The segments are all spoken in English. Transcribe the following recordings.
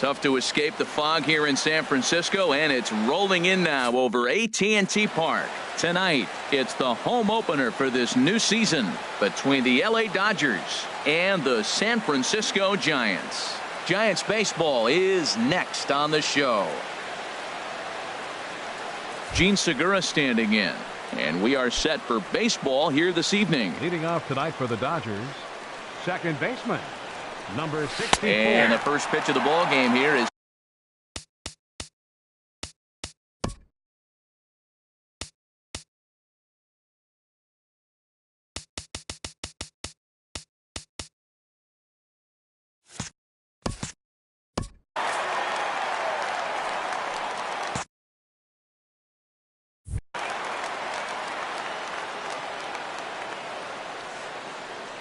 Tough to escape the fog here in San Francisco, and it's rolling in now over AT&T Park. Tonight, it's the home opener for this new season between the LA Dodgers and the San Francisco Giants. Giants baseball is next on the show. Gene Segura standing in, and we are set for baseball here this evening. Leading off tonight for the Dodgers, second baseman, number 64. And the first pitch of the ball game here is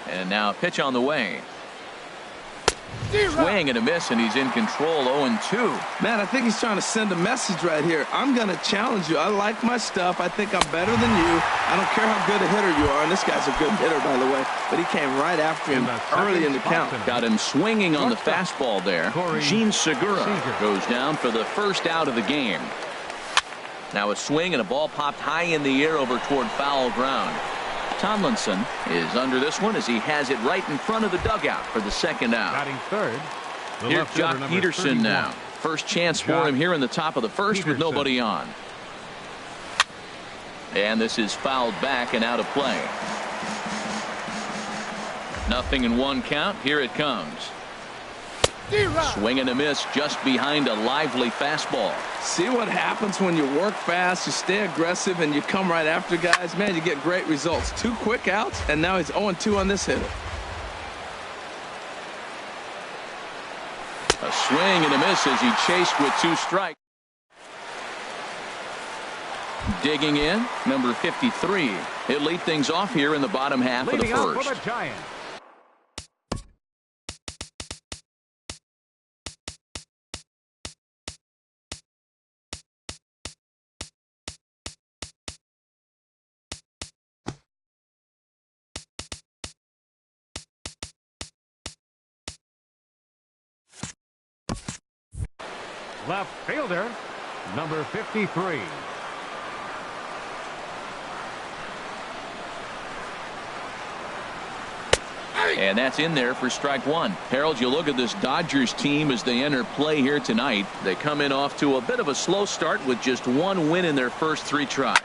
and now a pitch on the way. Swing and a miss, and he's in control. 0-2. Man, I think he's trying to send a message right here. I'm going to challenge you. I like my stuff. I think I'm better than you. I don't care how good a hitter you are. And this guy's a good hitter, by the way. But he came right after him early in the count. Got him swinging on the fastball there. Gene Segura goes down for the first out of the game. Now a swing and a ball popped high in the air over toward foul ground. Tomlinson is under this one as he has it right in front of the dugout for the second out. Batting third. Here's Jock Peterson now. First chance for him here in the top of the first with nobody on. And this is fouled back and out of play. 0-1 count. Here it comes. Swing and a miss just behind a lively fastball. See what happens when you work fast, you stay aggressive, and you come right after guys. Man, you get great results. 2 quick outs, and now he's 0-2 on this hitter. A swing and a miss as he chased with 2 strikes. Digging in, number 53. He'll lead things off here in the bottom half of the first. For the Giants. Left fielder, number 53. And that's in there for strike 1. Harold, you look at this Dodgers team as they enter play here tonight. They come in off to a bit of a slow start with just 1 win in their first 3 tries.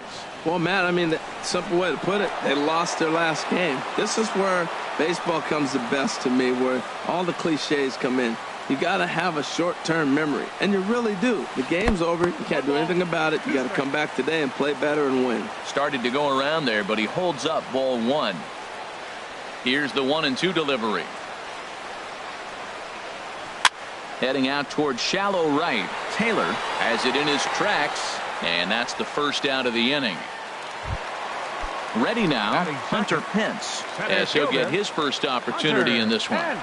Well, Matt, I mean, the simple way to put it, they lost their last game. This is where baseball comes the best to me, where all the cliches come in. You got to have a short-term memory, and you really do. The game's over. You can't do anything about it. You got to come back today and play better and win. Started to go around there, but he holds up ball 1. Here's the 1-2 delivery. Heading out toward shallow right. Taylor has it in his tracks, and that's the first out of the inning. Ready now, Hunter Pence, as he'll get his first opportunity in this one.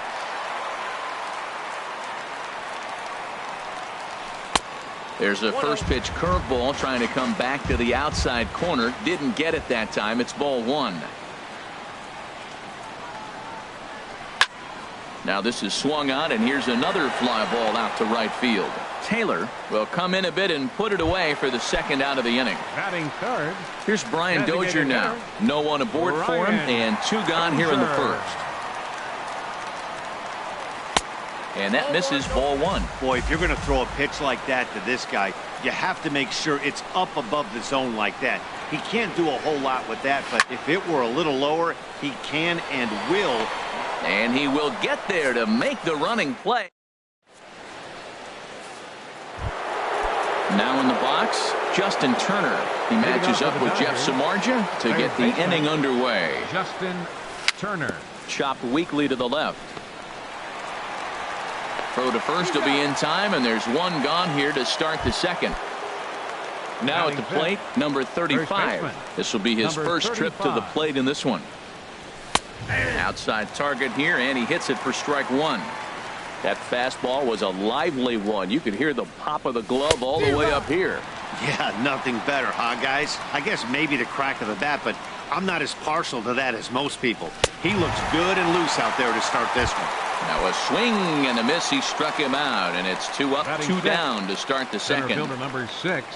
There's a first pitch curveball trying to come back to the outside corner. Didn't get it that time. It's ball 1. Now this is swung on, and here's another fly ball out to right field. Taylor will come in a bit and put it away for the second out of the inning. Batting third. Here's Brian Dozier now. No one aboard for him, and 2 gone here in the first. And that misses ball 1. Boy, if you're going to throw a pitch like that to this guy, you have to make sure it's up above the zone like that. He can't do a whole lot with that, but if it were a little lower, he can and will. And he will get there to make the running play. Now in the box, Justin Turner. He matches up with Jeff Samardzija to get the inning underway. Justin Turner. Chopped weakly to the left. Throw to first will be in time, and there's 1 gone here to start the second. Now at the plate, number 35. This will be his first trip to the plate in this one. Outside target here, and he hits it for strike 1. That fastball was a lively one. You could hear the pop of the glove all the way up here. Yeah, nothing better, huh, guys? I guess maybe the crack of the bat, but I'm not as partial to that as most people. He looks good and loose out there to start this one. Now a swing and a miss. He struck him out, and it's 2 up, 2 down to start the Center second. fielder number 6,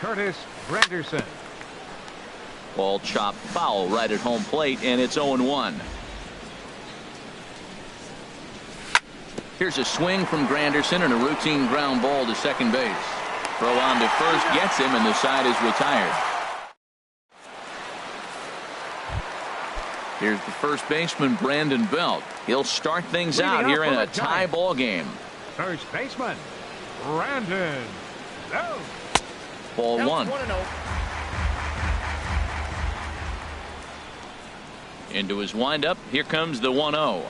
Curtis Granderson. Ball chopped foul right at home plate, and it's 0-1. Here's a swing from Granderson and a routine ground ball to second base. Throw on to first gets him, and the side is retired. Here's the first baseman, Brandon Belt. He'll start things out here in a tie ball game. First baseman, Brandon Belt. Ball 1. Into his windup. Here comes the 1-0.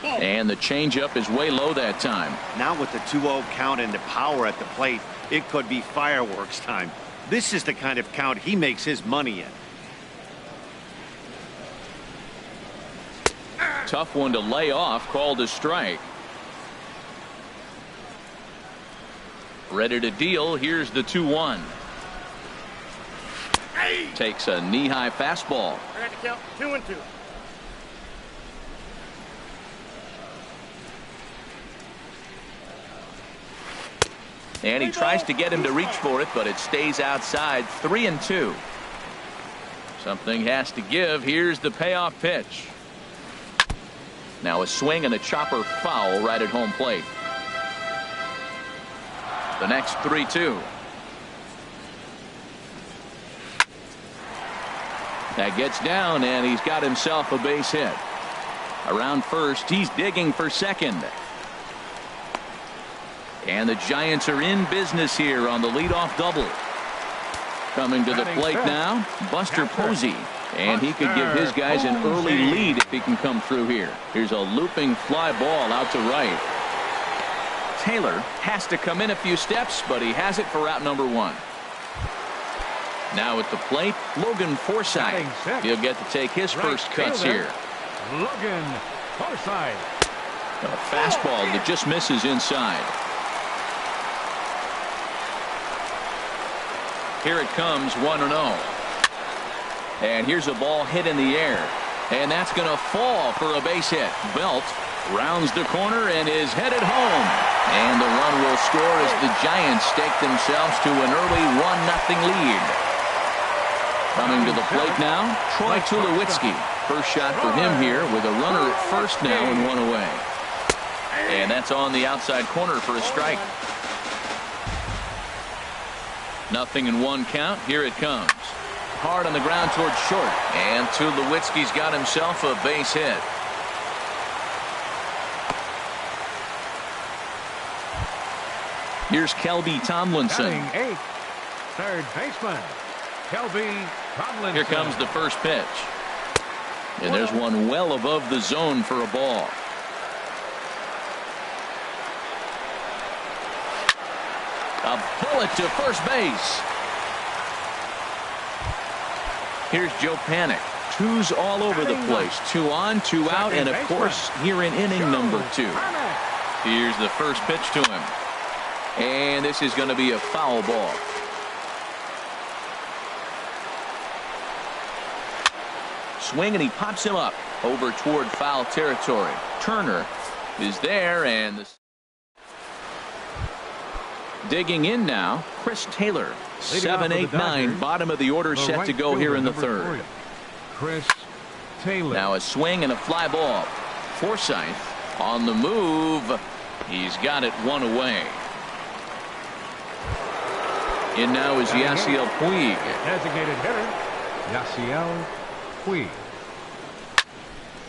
And the changeup is way low that time. Now with the 2-0 count and the power at the plate, it could be fireworks time. This is the kind of count he makes his money in. Tough one to lay off, called a strike. Ready to deal. Here's the 2-1. Takes a knee-high fastball. I got to count 2-2. And he tries to get him to reach for it, but it stays outside. 3-2. Something has to give. Here's the payoff pitch. Now a swing and a chopper foul right at home plate. The next 3-2. That gets down, and he's got himself a base hit. Around first, he's digging for second. And the Giants are in business here on the leadoff double. Coming to the plate now, Buster Posey. And he could give his guys an early lead if he can come through here. Here's a looping fly ball out to right. Taylor has to come in a few steps, but he has it for out number 1. Now at the plate, Logan Forsythe. He'll get to take his first cuts here. Logan Forsythe. A fastball that just misses inside. Here it comes, 1-0. And here's a ball hit in the air. And that's going to fall for a base hit. Belt rounds the corner and is headed home. And the run will score as the Giants stake themselves to an early 1-0 lead. Coming to the plate now, Troy Tulowitzki. First shot for him here with a runner at first now and 1 away. And that's on the outside corner for a strike. 0-1 count. Here it comes. Hard on the ground towards short. And Tulowitzki's got himself a base hit. Here's Kelby Tomlinson. Batting 8th, third baseman, Kelby Tomlinson. Here comes the first pitch. And there's one well above the zone for a ball. A bullet to first base. Here's Joe Panik. 2's all over the place. 2 on, 2 out, and of course here in inning number 2. Here's the first pitch to him. And this is going to be a foul ball. Swing, and he pops him up over toward foul territory. Turner is there, and digging in now, Chris Taylor. 7, 8, 9, bottom of the order set to go here in the third. Chris Taylor. Now a swing and a fly ball. Forsythe on the move. He's got it 1 away. In now is Yasiel Puig. Designated hitter, Yasiel Puig.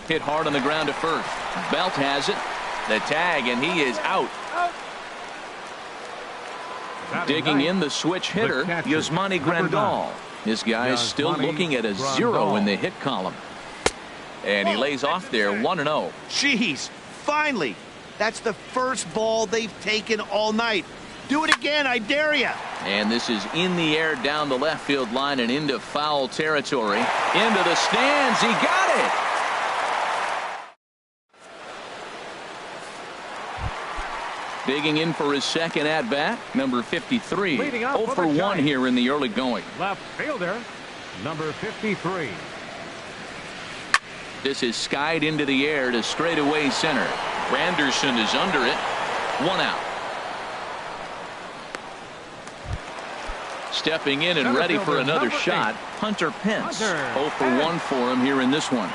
Hit hard on the ground to first. Belt has it. The tag, and he is out. Digging in the switch hitter, Yasmani Grandal. This guy is still looking at a 0 in the hit column. And he lays off there, 1-0. Jeez, finally. That's the first ball they've taken all night. Do it again, I dare you. And this is in the air down the left field line and into foul territory. Into the stands. He got it. Digging in for his second at bat, number 53. 0 for 1 here in the early going. Left fielder, number 53. This is skied into the air to straightaway center. Granderson is under it. 1 out. Stepping in and ready for another shot, Hunter Pence. 0 for 1 for him here in this one.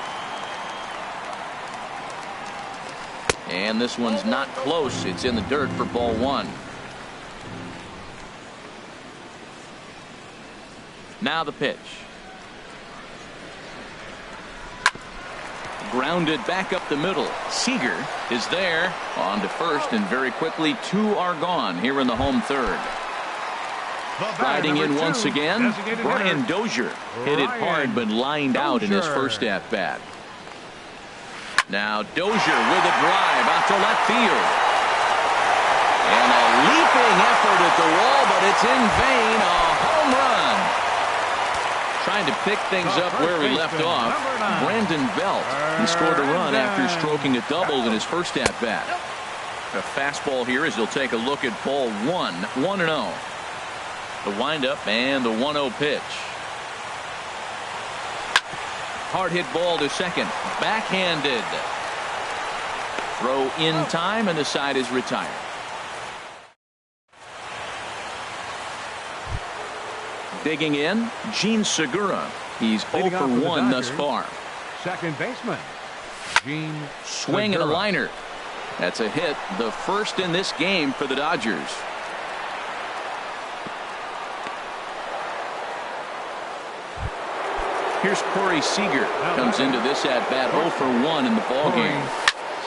And this one's not close. It's in the dirt for ball 1. Now the pitch. Grounded back up the middle. Seager is there. On to first, and very quickly 2 are gone here in the home third. Riding in once again, Brian Dozier. Hit it hard but lined out in his first at-bat. Now Dozier with a drive out to left field. And a leaping effort at the wall, but it's in vain. A home run. Trying to pick things up where he left off. Brandon Belt. He scored a run after stroking a double in his first at-bat. A fastball here as he'll take a look at ball 1. 1-0. The windup and the 1-0 pitch. Hard hit ball to second. Backhanded. Throw in time, and the side is retired. Digging in, Gene Segura. He's 0 for 1 thus far. Second baseman, Gene Swing and a liner. That's a hit, the first in this game for the Dodgers. Here's Corey Seager. Comes into this at bat 0 for 1 in the ballgame.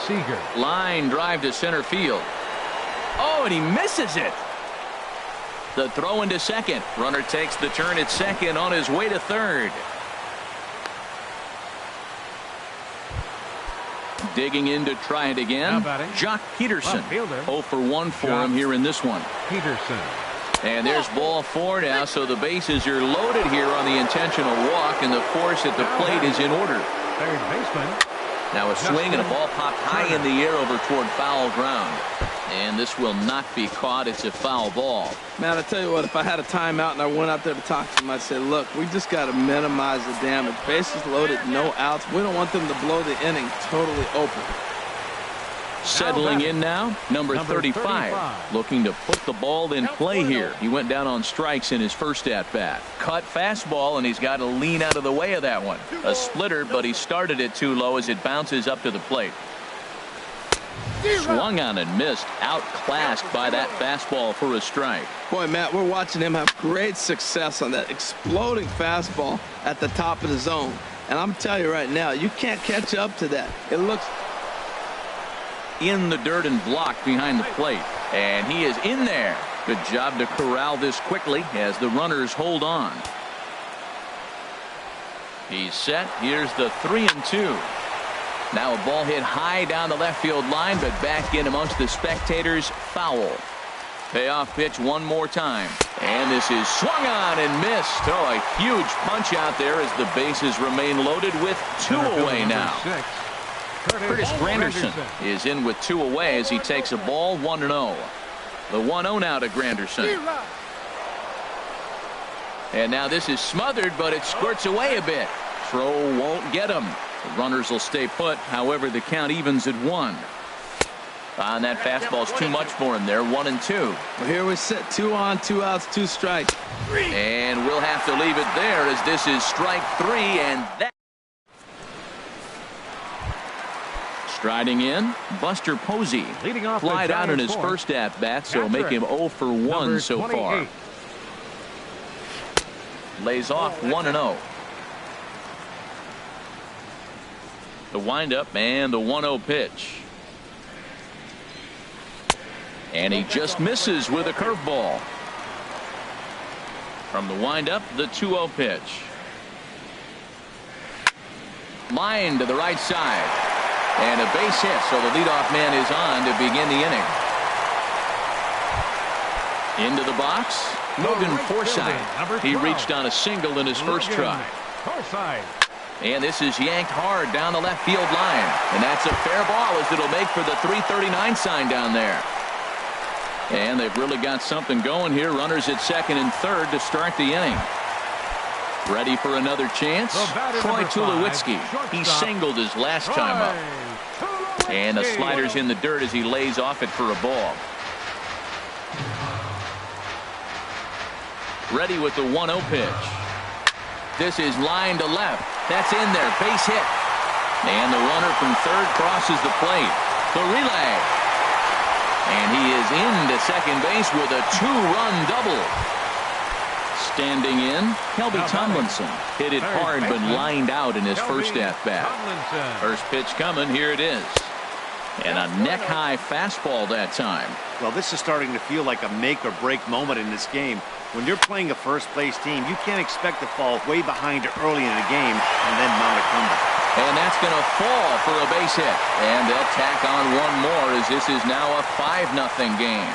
Seager. Line drive to center field. Oh, and he misses it. The throw into second. Runner takes the turn at second on his way to third. Digging in to try it again. Jock Peterson. 0 for 1 for him here in this one. Peterson. And there's ball 4 now, so the bases are loaded here on the intentional walk, and the force at the plate is in order. Third baseman. Now a swing and a ball popped high in the air over toward foul ground. And this will not be caught. It's a foul ball. Man, I tell you what, if I had a timeout and I went out there to talk to him, I'd say, look, we just got to minimize the damage. Bases loaded, no outs. We don't want them to blow the inning totally open. Settling in now, number 35. Looking to put the ball in play here. He went down on strikes in his first at-bat. Cut fastball, and he's got to lean out of the way of that one. A splitter, but he started it too low as it bounces up to the plate. Swung on and missed. Outclassed by that fastball for a strike. Boy, Matt, we're watching him have great success on that exploding fastball at the top of the zone. And I'm telling you right now, you can't catch up to that. It looks in the dirt and blocked behind the plate. And he is in there. Good job to corral this quickly as the runners hold on. He's set. Here's the 3-2. Now a ball hit high down the left field line, but back in amongst the spectators. Foul. Payoff pitch one more time. And this is swung on and missed. Oh, a huge punch out there as the bases remain loaded with 2 away now. Curtis Granderson is in with 2 away as he takes a ball 1-0. The 1-0 now to Granderson. And now this is smothered, but it squirts away a bit. Throw won't get him. The runners will stay put. However, the count evens at 1. And that fastball's too much for him there. 1-2. Well, here we sit. 2 on, 2 outs, 2 strikes. And we'll have to leave it there as this is strike 3, and that. Striding in, Buster Posey. Leading off flied out in his first at-bat, so make him 0 for 1 so far. Lays off 1-0. The windup and the 1-0 pitch. And he just misses with a curveball. From the windup, the 2-0 pitch. Line to the right side. And a base hit, so the leadoff man is on to begin the inning. Into the box, Logan Forsythe. He reached on a single in his first try. And this is yanked hard down the left field line. And that's a fair ball as it'll make for the 339 sign down there. And they've really got something going here. Runners at second and third to start the inning. Ready for another chance? Troy Tulowitzki. He singled his last time up. And the slider's in the dirt as he lays off it for a ball. Ready with the 1-0 pitch. This is line to left. That's in there. Base hit. And the runner from third crosses the plate. The relay. And he is into second base with a 2-run double. Standing in, Kelby Tomlinson hit it hard but lined out in his first at-bat. First pitch coming, here it is. And a neck-high fastball that time. Well, this is starting to feel like a make-or-break moment in this game. When you're playing a first-place team, you can't expect to fall way behind early in the game and then mount a comeback. And that's going to fall for a base hit. And they'll tack on one more as this is now a 5-0 game.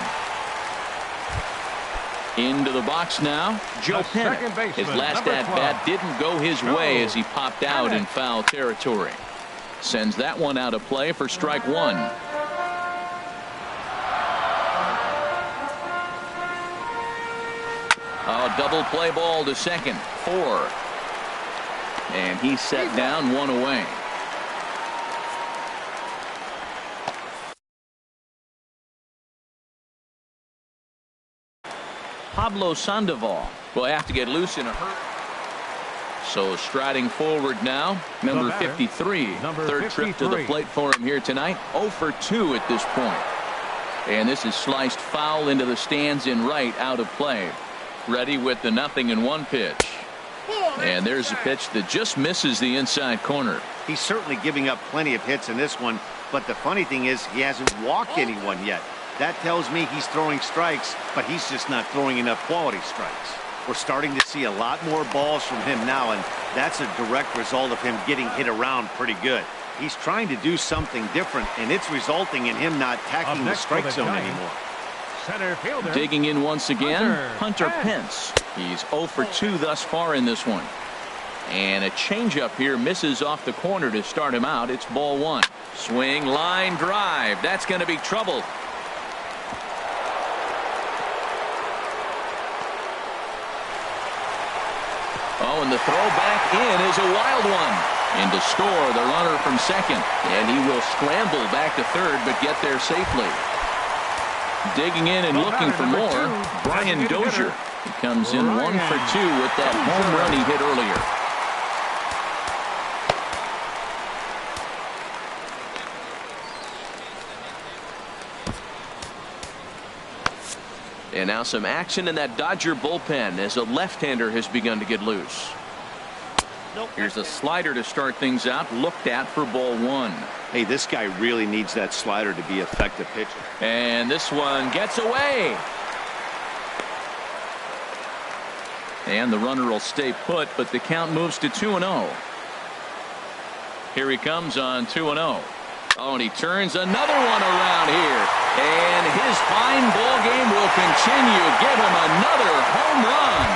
Into the box now, Joe Pennick. His last at-bat didn't go his way as he popped out in foul territory. Sends that one out of play for strike one. A double play ball to second. 4. And he's set down, one away. Pablo Sandoval will have to get loose in a hurry. So striding forward now, number 53. Third trip to the plate for him here tonight. 0 for 2 at this point. And this is sliced foul into the stands in right, out of play. Ready with the 0-1 pitch. And there's a pitch that just misses the inside corner. He's certainly giving up plenty of hits in this one, but the funny thing is he hasn't walked anyone yet. That tells me he's throwing strikes, but he's just not throwing enough quality strikes. We're starting to see a lot more balls from him now, and that's a direct result of him getting hit around pretty good. He's trying to do something different, and it's resulting in him not attacking the strike zone anymore. Center fielder. Digging in once again, Hunter Pence. He's 0 for 2 thus far in this one. And a changeup here misses off the corner to start him out. It's ball 1. Swing, line drive. That's going to be trouble. Oh, and the throw back in is a wild one. In to score the runner from second. And he will scramble back to third but get there safely. Digging in and looking for more, Brian Dozier. He comes in 1 for 2 with that home run he hit earlier. And now some action in that Dodger bullpen as a left-hander has begun to get loose. Here's a slider to start things out, looked at for ball 1. Hey, this guy really needs that slider to be effective pitching. And this one gets away. And the runner will stay put, but the count moves to 2-0. Here he comes on 2-0. Oh, and he turns another one around here. And his fine ball game will continue. Give him another home run.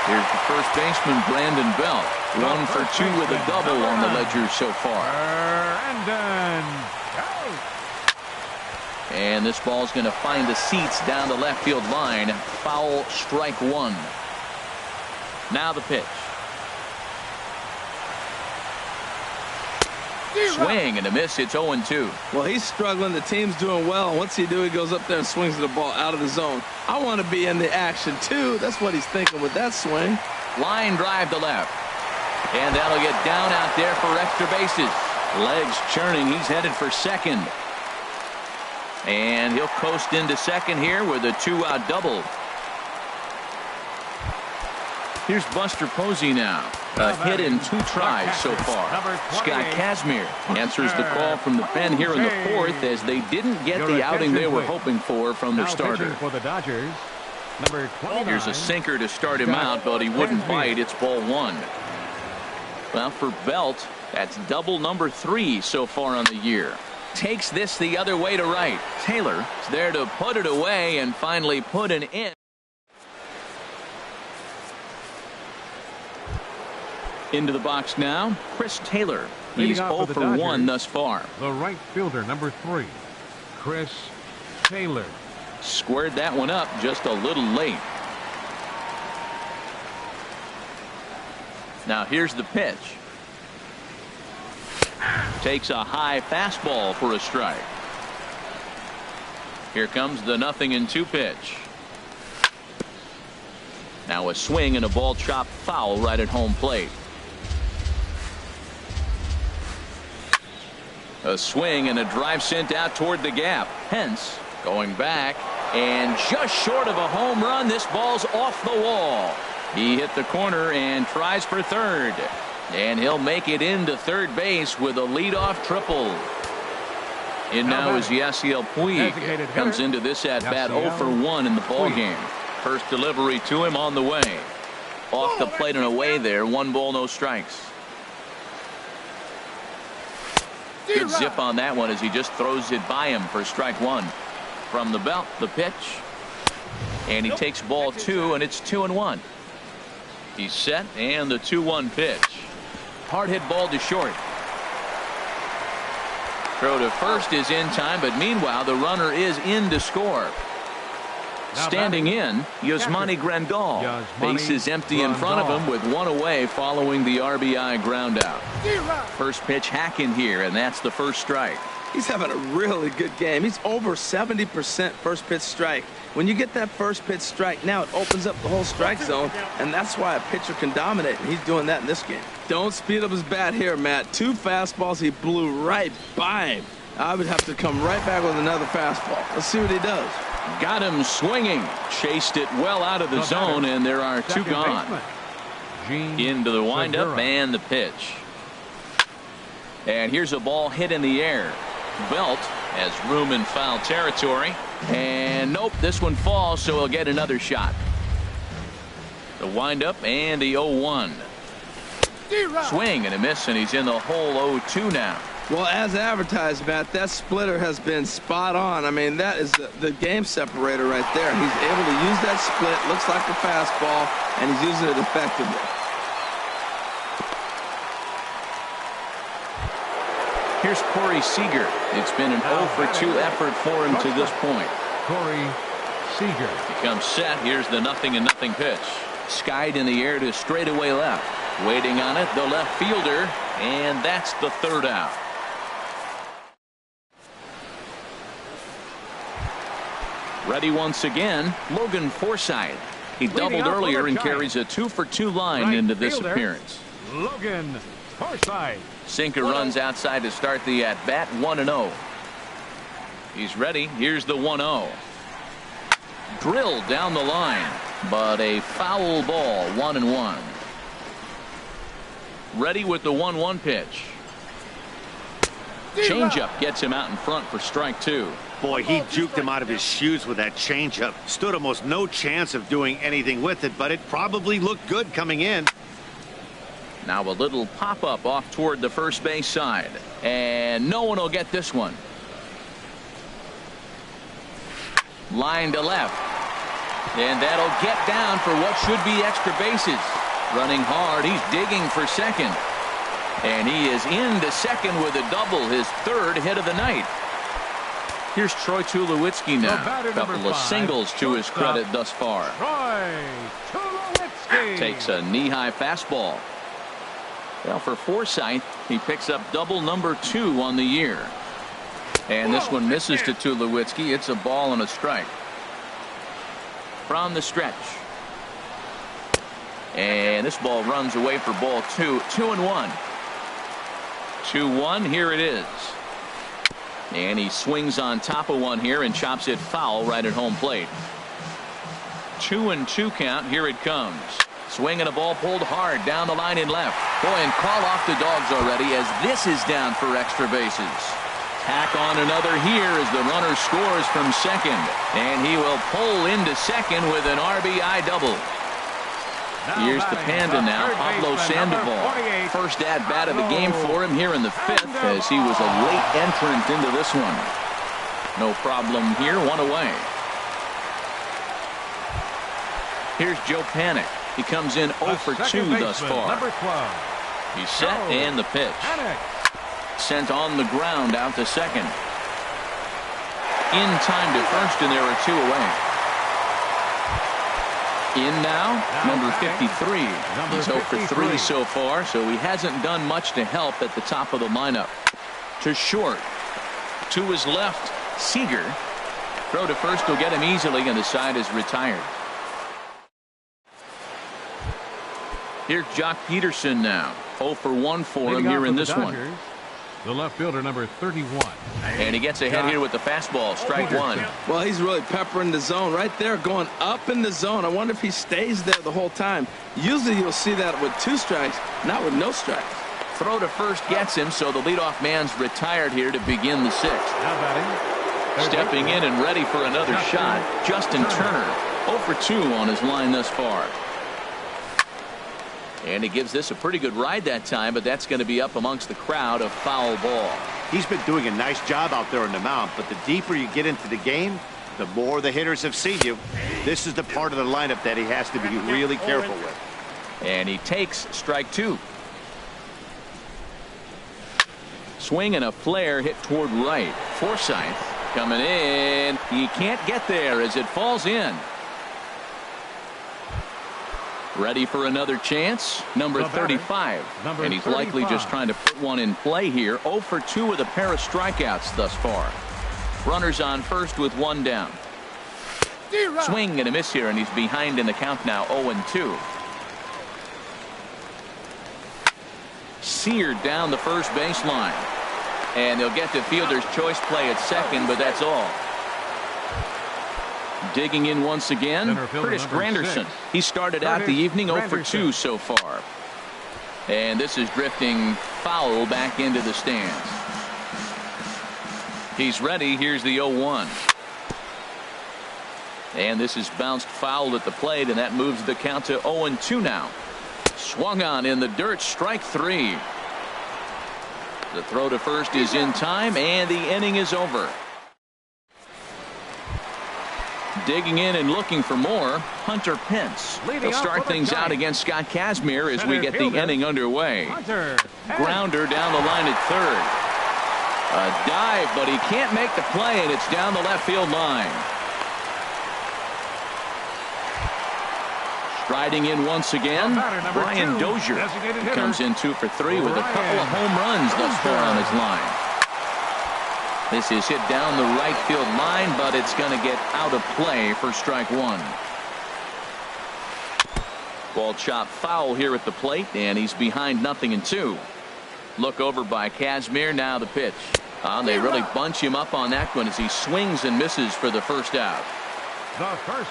Here's the first baseman, Brandon Belt. 1 for 2 with a double on the ledger so far. And this ball's going to find the seats down the left field line. Foul, strike 1. Now the pitch. Swing and a miss. It's 0-2. Well, he's struggling. The team's doing well. Once he goes up there and swings the ball out of the zone. I want to be in the action, too. That's what he's thinking with that swing. Line drive to left. And that'll get down out there for extra bases. Legs churning. He's headed for second. And he'll coast into second here with a 2-out double. Here's Buster Posey now. A hit in 2 tries so far. Scott Kazmir answers the call from the pen here in the 4th as they didn't get the outing they were hoping for from their starter. For the Dodgers, number 29. Here's a sinker to start him out, but he wouldn't bite. It's ball 1. Well, for Belt, that's double number 3 so far on the year. Takes this the other way to right. Taylor is there to put it away and finally put an in. Into the box now, Chris Taylor. He's 0 for 1 thus far. The right fielder, number 3, Chris Taylor. Squared that one up just a little late. Now here's the pitch. Takes a high fastball for a strike. Here comes the 0-2 pitch. Now a swing and a ball chopped foul right at home plate. A swing and a drive sent out toward the gap. Hence going back and just short of a home run. This ball's off the wall. He hit the corner and tries for third. And he'll make it into third base with a leadoff triple. And now is Yasiel Puig. Comes into this at bat 0 for 1 in the ball game. First delivery to him on the way. Off the plate and away there. 1 ball, no strikes. Good zip on that one as he just throws it by him for strike 1. From the belt, the pitch. And he takes ball 2, and it's 2-1. He's set, and the 2-1 pitch. Hard hit ball to short. Throw to first is in time, but meanwhile the runner is in to score. Standing in, Yasmani Grandal. Base is empty in front of him with 1 away following the RBI ground out. First pitch hack in here, and that's the first strike. He's having a really good game. He's over 70% first pitch strike. When you get that first pitch strike, now it opens up the whole strike zone, and that's why a pitcher can dominate, and he's doing that in this game. Don't speed up his bat here, Matt. 2 fastballs he blew right by him. I would have to come right back with another fastball. Let's see what he does. Got him swinging. Chased it well out of the zone, and there are 2 gone. Into the windup and the pitch. And here's a ball hit in the air. Belt has room in foul territory. And nope, this one falls, so he'll get another shot. The windup and the 0-1. Swing and a miss, and he's in the hole 0-2 now. Well, as advertised, Matt, that splitter has been spot on. I mean, that is the game separator right there. He's able to use that split, looks like a fastball, and he's using it effectively. Here's Corey Seager. It's been an 0 for 2 effort for him to this point. Corey Seager. He comes set. Here's the 0-0 pitch. Skied in the air to straightaway left. Waiting on it, the left fielder, and that's the 3rd out. Ready once again, Logan Forsythe. He doubled earlier and carries a 2 for 2 line into this appearance. Logan Forsythe. Sinker runs outside to start the at-bat, 1-0. He's ready. Here's the 1-0. Drilled down the line, but a foul ball, 1-1. Ready with the 1-1 pitch. Changeup gets him out in front for strike 2. Boy, he juked him out of his shoes with that changeup. Stood almost no chance of doing anything with it, but it probably looked good coming in. Now a little pop-up off toward the first base side. And no one will get this one. Line to left. And that'll get down for what should be extra bases. Running hard, he's digging for second. And he is into second with a double, his 3rd hit of the night. Here's Troy Tulowitzki now. A couple of singles to his credit thus far. Troy Tulowitzki Takes a knee-high fastball. Well, for Forsythe, he picks up double number 2 on the year. And this one misses to Tulowitzki. It's a ball and a strike. From the stretch. And this ball runs away for ball 2. 2-1. 2-1. Here it is. And he swings on top of one here and chops it foul right at home plate. 2-2 count. Here it comes. Swing and a ball pulled hard down the line in left. Boy, and call off the dogs already as this is down for extra bases. Tack on another here as the runner scores from second. And he will pull into second with an RBI double. Here's the Panda now, Pablo Sandoval. First at-bat of the game for him here in the 5th as he was a late entrant into this one. No problem here, 1 away. Here's Joe Panik. He comes in 0 for 2 thus far. He's set and the pitch. Sent on the ground out to second. In time to first, and there are 2 away. In now, number 53. He's 0 for 3 so far, so he hasn't done much to help at the top of the lineup. To short. To his left, Seager. Throw to first will get him easily, and the side is retired. Here's Jock Peterson now. 0 for 1 for him here in this one. The left fielder, number 31. And he gets ahead here with the fastball. Strike one. Well, he's really peppering the zone right there, going up in the zone. I wonder if he stays there the whole time. Usually you'll see that with 2 strikes, not with no strikes. Throw to first gets him, so the leadoff man's retired here to begin the 6th. Now batting. Stepping in and ready for another shot, Justin Turner. 0 for 2 on his line thus far. And he gives this a pretty good ride that time, but that's going to be up amongst the crowd. A foul ball. He's been doing a nice job out there on the mound, but the deeper you get into the game, the more the hitters have seen you. This is the part of the lineup that he has to be really careful with. And he takes strike 2. Swing and a flare hit toward right. Forsythe coming in. He can't get there as it falls in. Ready for another chance. Number 35. And he's likely just trying to put one in play here. 0 for 2 with a pair of strikeouts thus far. Runners on first with 1 down. Swing and a miss here, and he's behind in the count now. 0-2. Seared down the first baseline. And they'll get the fielder's choice play at second, but that's all. Digging in once again, Curtis Granderson. He started out the evening 0 for 2 so far. And this is drifting foul back into the stands. He's ready. Here's the 0-1. And this is bounced foul at the plate, and that moves the count to 0-2 now. Swung on in the dirt. Strike 3. The throw to first is in time, and the inning is over. Digging in and looking for more, Hunter Pence. He'll start things out against Scott Kazmir as we get the inning underway. Grounder down the line at third. A dive, but he can't make the play, and it's down the left field line. Striding in once again, Brian Dozier. He comes in 2 for 3 with a couple of home runs thus far on his line. This is hit down the right field line, but it's going to get out of play for strike 1. Ball chopped foul here at the plate, and he's behind 0-2. Look over by Kazmir. Now the pitch. They really bunch him up on that one as he swings and misses for the first out.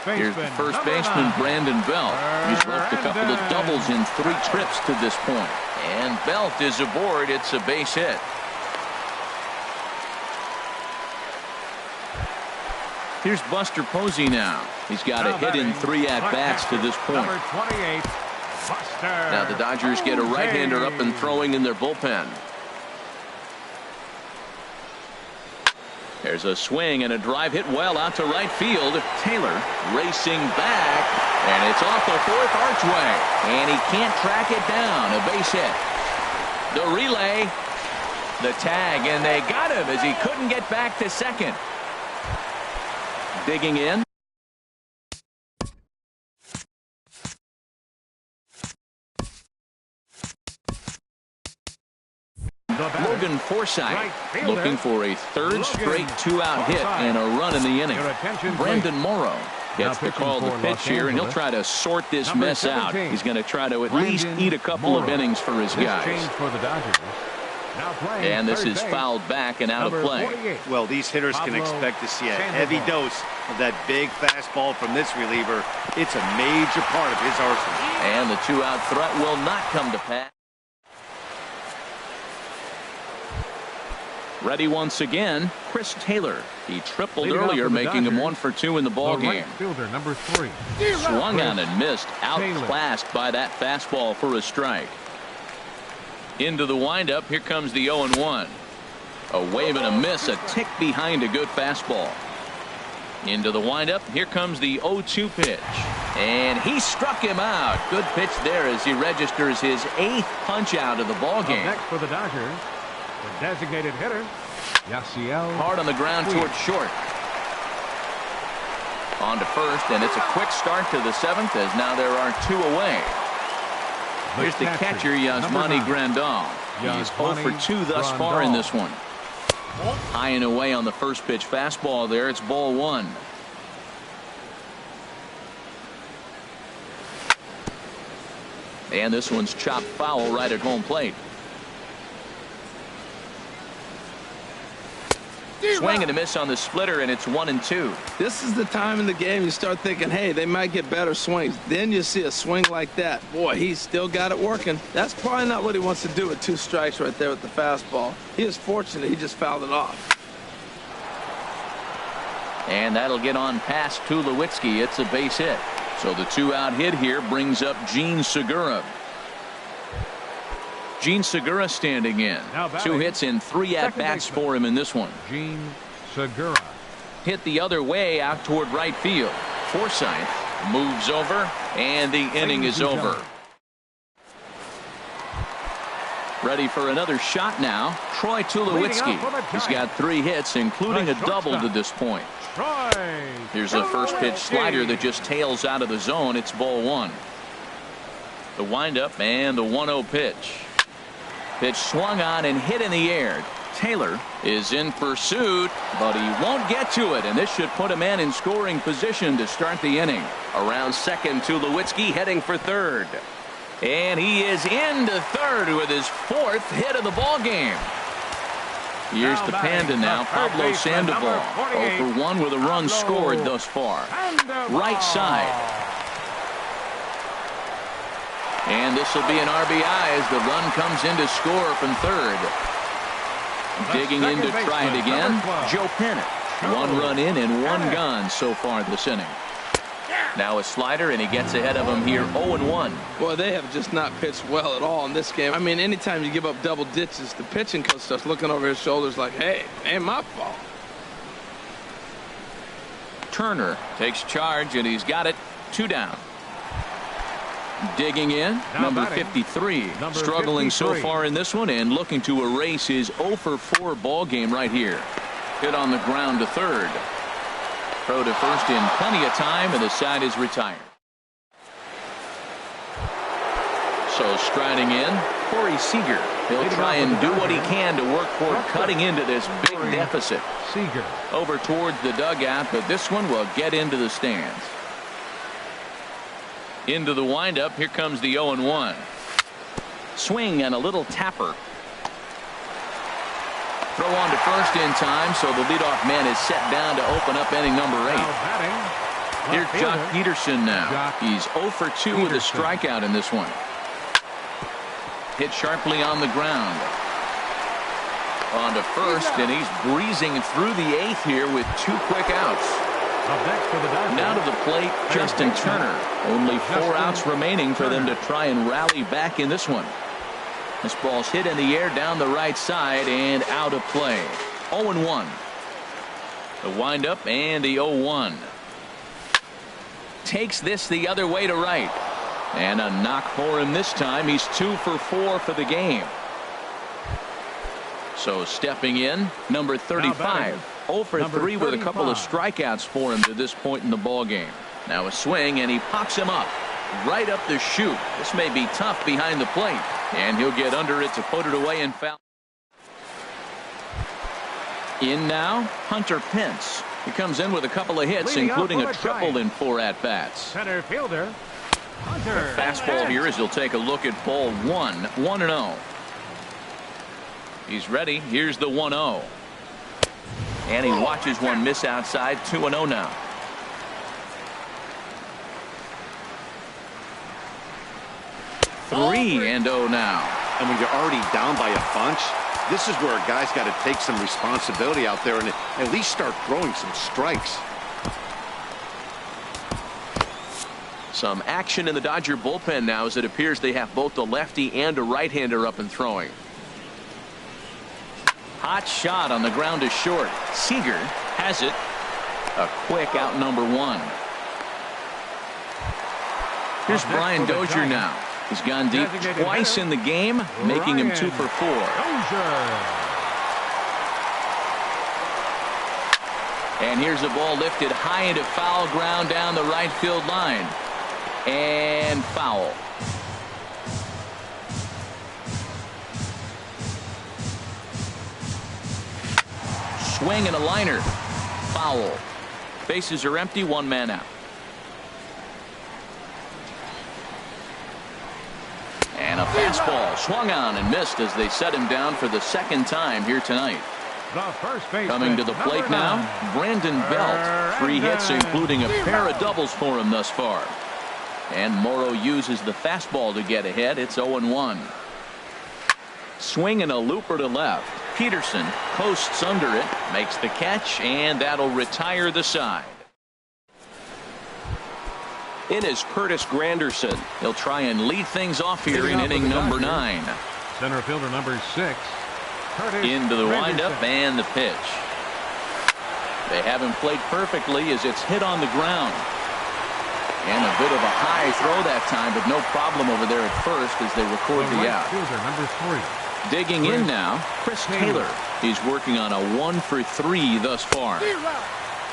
Here's the first baseman, Brandon Belt. He's left a couple of doubles in 3 trips to this point. And Belt is aboard. It's a base hit. Here's Buster Posey now. He's got a hit in 3 at-bats to this point. Now the Dodgers get a right-hander up and throwing in their bullpen. There's a swing and a drive hit well out to right field. Taylor racing back, and it's off the 4th archway. And he can't track it down. A base hit. The relay, the tag, and they got him as he couldn't get back to second. Digging in. Logan Forsythe looking for a 3rd straight 2-out hit and a run in the inning. Brandon Morrow gets the call to pitch here, and he'll try to sort this mess out. He's going to try to at least eat a couple of innings for his guys. And this is fouled back and out of play. Well, these hitters can expect to see a heavy dose of that big fastball from this reliever. It's a major part of his arsenal. And the 2-out threat will not come to pass. Ready once again, Chris Taylor. He tripled earlier, making him 1 for 2 in the ballgame. Fielder, number 3. Swung on and missed, outclassed by that fastball for a strike. Into the windup, here comes the 0-1. A wave and a miss, a tick behind a good fastball. Into the windup, here comes the 0-2 pitch. And he struck him out. Good pitch there as he registers his 8th punch out of the ballgame. Next for the Dodgers, the designated hitter, Yasiel. Hard on the ground toward short. On to first, and it's a quick start to the 7th as now there are 2 away. Here's the catcher, Yasmani Grandal. He's 0 for 2 thus far in this one. High and away on the first pitch fastball there. It's ball 1. And this one's chopped foul right at home plate. Swing and a miss on the splitter, and it's 1-2. This is the time in the game you start thinking, hey, they might get better swings. Then you see a swing like that. Boy, he's still got it working. That's probably not what he wants to do with 2 strikes right there with the fastball. He is fortunate he just fouled it off. And that'll get on past Tulowitzki. It's a base hit. So the 2-out hit here brings up Gene Segura. Gene Segura standing in. 2 hits in 3 at-bats for him in this one. Gene Segura. Hit the other way out toward right field. Forsythe moves over, and the inning is over. Ready for another shot now. Troy Tulowitzki. He's got 3 hits, including a double to this point. Here's a first pitch slider that just tails out of the zone. It's ball 1. The windup and the 1-0 pitch. Pitch swung on and hit in the air. Taylor is in pursuit, but he won't get to it, and this should put a man in scoring position to start the inning. Around second, Tulowitzki heading for third. And he is into third with his 4th hit of the ball game. Here's the Panda now, Pablo Sandoval. 0 for 1 with a run scored thus far. Right side. And this will be an RBI as the run comes in to score from third. Digging in to try it again, Joe Pennant. 1 run in and 1 gone so far this inning. Now a slider, and he gets ahead of him here 0-1. Boy, they have just not pitched well at all in this game. I mean, anytime you give up double ditches, the pitching coach starts looking over his shoulders like, hey, ain't my fault. Turner takes charge, and he's got it. 2 down. Digging in, number 53. Struggling so far in this one and looking to erase his 0 for 4 ball game right here. Hit on the ground to third. Throw to first in plenty of time, and the side is retired. So striding in, Corey Seager. He'll try and do what he can to work toward cutting into this big deficit. Seager. Over towards the dugout, but this one will get into the stands. Into the windup. Here comes the 0-1. Swing and a little tapper. Throw on to first in time, so the leadoff man is set down to open up inning number 8. Here's Jock Peterson now. He's 0 for 2 with a strikeout in this one. Hit sharply on the ground. On to first, and he's breezing through the 8th here with 2 quick outs. Now to the plate, Justin Turner. Only 4 outs remaining for them to try and rally back in this one. This ball's hit in the air down the right side and out of play. 0-1. The windup and the 0-1. Takes this the other way to right. And a knock for him this time. He's 2 for 4 for the game. So stepping in, number 35. 0 for 3 with a couple of strikeouts for him to this point in the ball game. Now a swing, and he pops him up right up the chute. This may be tough behind the plate, and he'll get under it to put it away and foul. In now, Hunter Pence. He comes in with a couple of hits, including a triple in 4 at-bats. Center fielder Hunter. Fastball here as he'll take a look at ball 1. 1-0. He's ready. Here's the 1-0. And he watches one miss outside. 2-0 now. Three and 0 now. And when you're already down by a bunch, this is where a guy's got to take some responsibility out there and at least start throwing some strikes. Some action in the Dodger bullpen now as it appears they have both the lefty and a right-hander up and throwing. Hot shot on the ground is short. Seager has it. A quick out number 1. Here's Brian Dozier now. He's gone deep twice in the game, making him 2 for 4. And here's a ball lifted high into foul ground down the right field line. And foul. Swing and a liner. Foul. Bases are empty, one man out. And a fastball swung on and missed as they set him down for the second time here tonight. Coming to the plate now, Brandon Belt. 3 hits, including a pair of doubles for him thus far. And Morrow uses the fastball to get ahead. It's 0-1. Swing and a looper to left. Peterson coasts under it, makes the catch, and that'll retire the side. In is Curtis Granderson. He'll try and lead things off here in inning number 9. Center fielder number 6. Curtis into the windup Granderson. and the pitch. They haven't played perfectly as it's hit on the ground. And a bit of a high throw that time, but no problem over there at first as they record the out. Fielder number 3. Digging in now, Chris Taylor. He's working on a 1-for-3 thus far.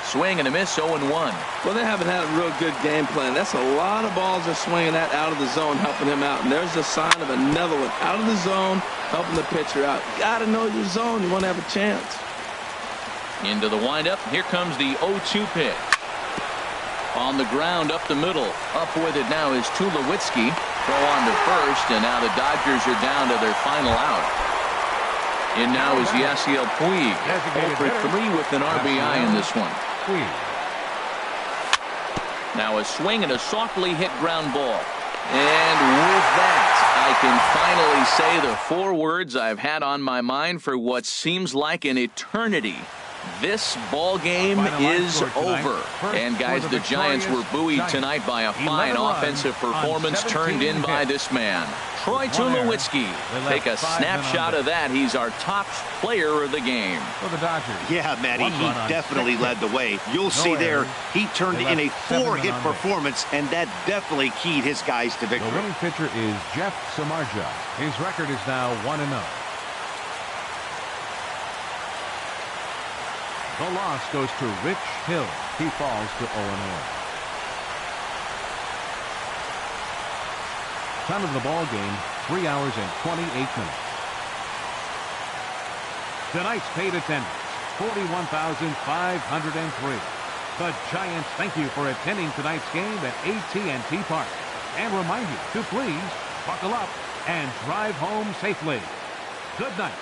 Swing and a miss, 0-1. Well, they haven't had a real good game plan. That's a lot of balls they're swinging at out of the zone, helping him out. And there's the sign of another one out of the zone, helping the pitcher out. You got to know your zone. You want to have a chance. Into the windup. Here comes the 0-2 pitch. On the ground, up the middle. Up with it now is Tulowitzki. Throw on to first, and now the Dodgers are down to their final out. In now is Yasiel Puig. 0-for-3 with an RBI in this one. Now a swing and a softly hit ground ball. And with that, I can finally say the 4 words I've had on my mind for what seems like an eternity. This ball game is over. And guys, the Giants were buoyed tonight by a fine offensive performance turned in by this man, Troy Tulowitzki. Take a snapshot of that. He's our top player of the game. For the Dodgers. Yeah, Matty, he definitely led the way. You'll see there, he turned in a 4-hit performance, and that definitely keyed his guys to victory. The winning pitcher is Jeff Samardzija. His record is now 1-0. The loss goes to Rich Hill. He falls to 0-0. Time of the ball game, 3 hours and 28 minutes. Tonight's paid attendance, 41,503. The Giants thank you for attending tonight's game at AT&T Park and remind you to please buckle up and drive home safely. Good night.